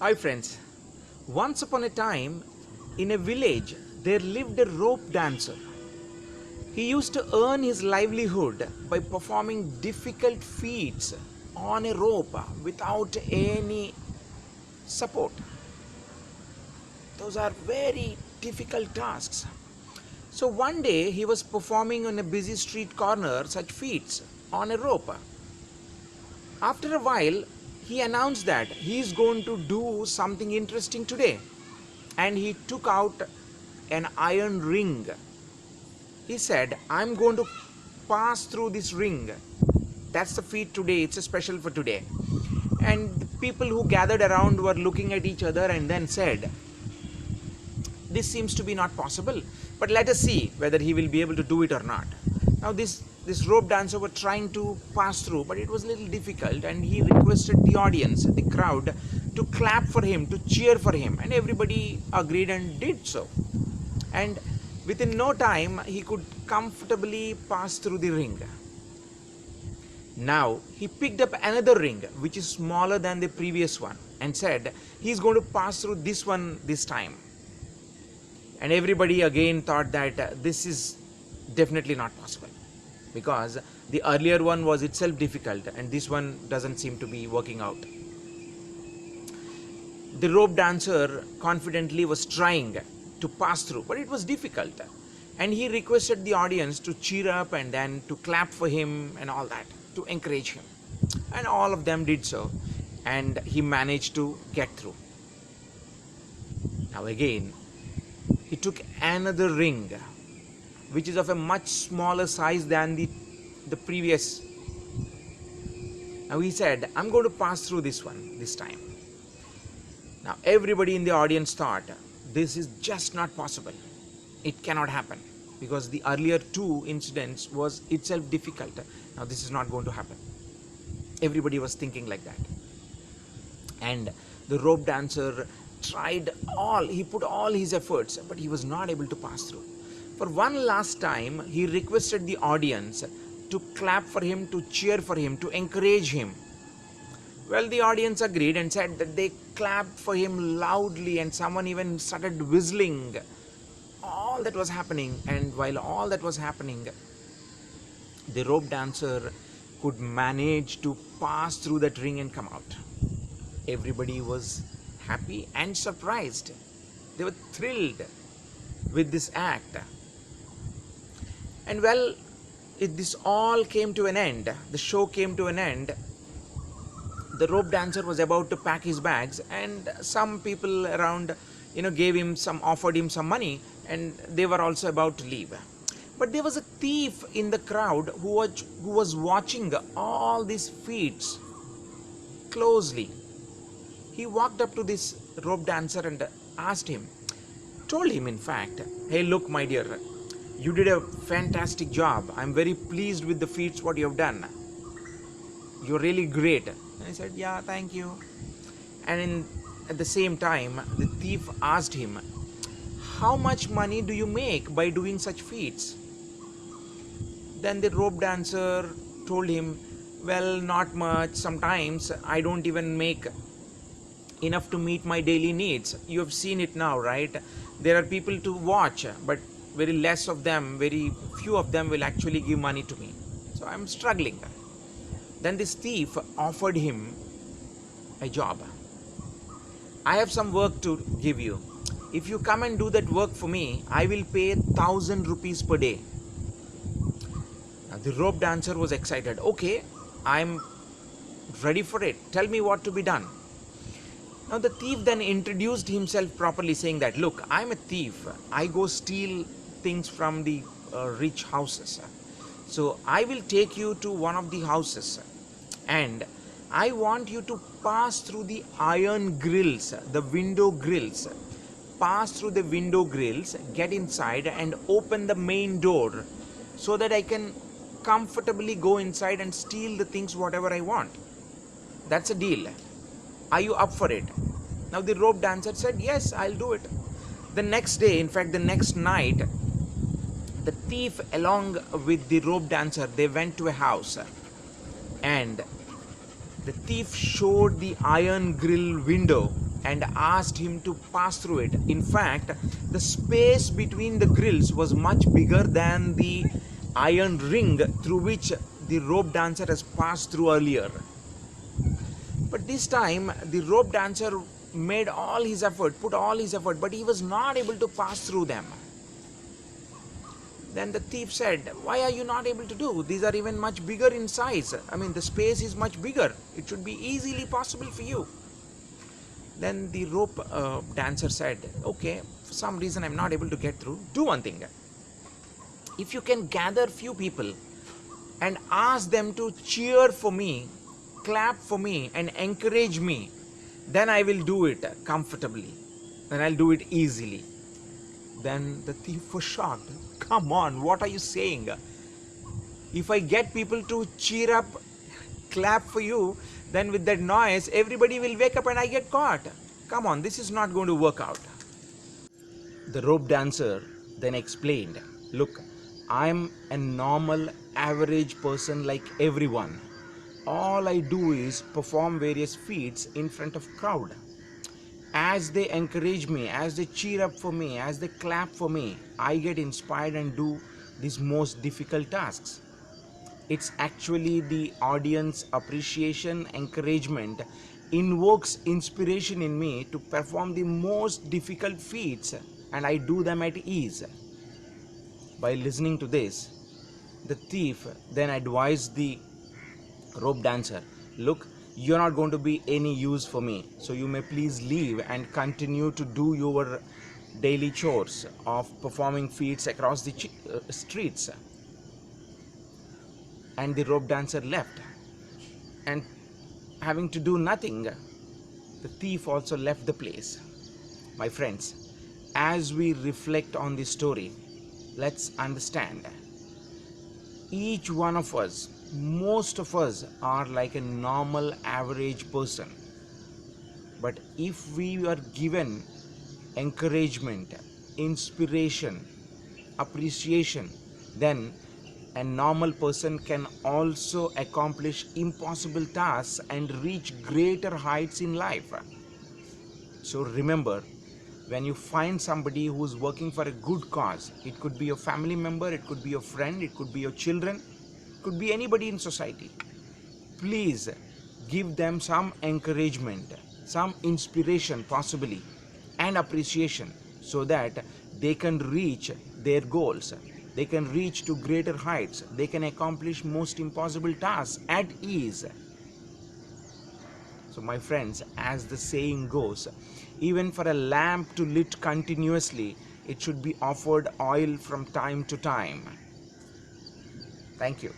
Hi friends, once upon a time in a village there lived a rope dancer. He used to earn his livelihood by performing difficult feats on a rope without any support. Those are very difficult tasks. So one day he was performing on a busy street corner such feats on a rope. After a while, he announced that he is going to do something interesting today. And he took out an iron ring. He said, I'm going to pass through this ring. That's the feat today, it's a special for today. And the people who gathered around were looking at each other and then said, this seems to be not possible, but let us see whether he will be able to do it or not. Now this rope dancer was trying to pass through, but it was a little difficult, and he requested the audience, the crowd, to clap for him, to cheer for him, and everybody agreed and did so. And within no time he could comfortably pass through the ring. Now he picked up another ring which is smaller than the previous one and said he is going to pass through this one this time. And everybody again thought that this is definitely not possible, because the earlier one was itself difficult and this one doesn't seem to be working out. The rope dancer confidently was trying to pass through, but it was difficult, and he requested the audience to cheer up and then to clap for him and all that, to encourage him, and all of them did so, and he managed to get through. Now again he took another ring which is of a much smaller size than the previous. Now he said, I'm going to pass through this one this time. Now everybody in the audience thought, this is just not possible. It cannot happen, because the earlier two incidents was itself difficult. Now this is not going to happen. Everybody was thinking like that. And the rope dancer he put all his efforts, but he was not able to pass through. For one last time, he requested the audience to clap for him, to cheer for him, to encourage him. Well, the audience agreed and said that they clapped for him loudly, and someone even started whistling. All that was happening, and while all that was happening, the rope dancer could manage to pass through that ring and come out. Everybody was happy and surprised. They were thrilled with this act. And well, this all came to an end. The show came to an end. The rope dancer was about to pack his bags, and some people around, offered him some money, and they were also about to leave. But there was a thief in the crowd who was watching all these feats closely. He walked up to this rope dancer and told him in fact, hey, look, my dear, you did a fantastic job. I'm very pleased with the feats what you have done. You're really great. And he said, yeah, thank you. And at the same time, the thief asked him, how much money do you make by doing such feats? Then the rope dancer told him, well, not much. Sometimes I don't even make enough to meet my daily needs. You have seen it now, right? There are people to watch, but very few of them will actually give money to me. So I'm struggling. Then this thief offered him a job. I have some work to give you. If you come and do that work for me, I will pay 1,000 rupees per day. Now the rope dancer was excited. Okay, I'm ready for it. Tell me what to be done. Now the thief then introduced himself properly, saying that, look, I'm a thief. I go steal things from the rich houses. So I will take you to one of the houses, and I want you to pass through the iron grills, the window grills. Pass through the window grills, get inside and open the main door so that I can comfortably go inside and steal the things whatever I want. That's a deal. Are you up for it? Now the rope dancer said, yes, I'll do it. The next day, in fact the next night, the thief along with the rope dancer, they went to a house, and the thief showed the iron grill window and asked him to pass through it. In fact, the space between the grills was much bigger than the iron ring through which the rope dancer has passed through earlier. But this time, the rope dancer made all his effort, put all his effort, but he was not able to pass through them. Then the thief said, "Why are you not able to do? These are even much bigger in size. I mean, the space is much bigger. It should be easily possible for you." Then the rope dancer said, "Okay, for some reason I'm not able to get through. Do one thing. If you can gather few people and ask them to cheer for me, clap for me, and encourage me, then I will do it comfortably. Then I'll do it easily." Then the thief was shocked. "Come on, what are you saying? If I get people to cheer up, clap for you, then with that noise, everybody will wake up and I get caught. Come on, this is not going to work out." The rope dancer then explained, "Look, I'm a normal, average person like everyone. All I do is perform various feats in front of crowd. As they encourage me, as they cheer up for me, as they clap for me, I get inspired and do these most difficult tasks. It's actually the audience appreciation, encouragement invokes inspiration in me to perform the most difficult feats, and I do them at ease." By listening to this, the thief then advised the rope dancer, "Look, you're not going to be any use for me, so you may please leave and continue to do your daily chores of performing feats across the streets." And the rope dancer left, and having to do nothing, the thief also left the place. My friends, as we reflect on this story, let's understand each one of us, most of us are like a normal average person. But if we are given encouragement, inspiration, appreciation, then a normal person can also accomplish impossible tasks and reach greater heights in life. So remember, when you find somebody who is working for a good cause, it could be your family member, it could be your friend, it could be your children, it could be anybody in society, please give them some encouragement, some inspiration possibly, and appreciation, so that they can reach their goals, they can reach to greater heights, they can accomplish most impossible tasks at ease. So my friends, as the saying goes, even for a lamp to lit continuously, it should be offered oil from time to time. Thank you.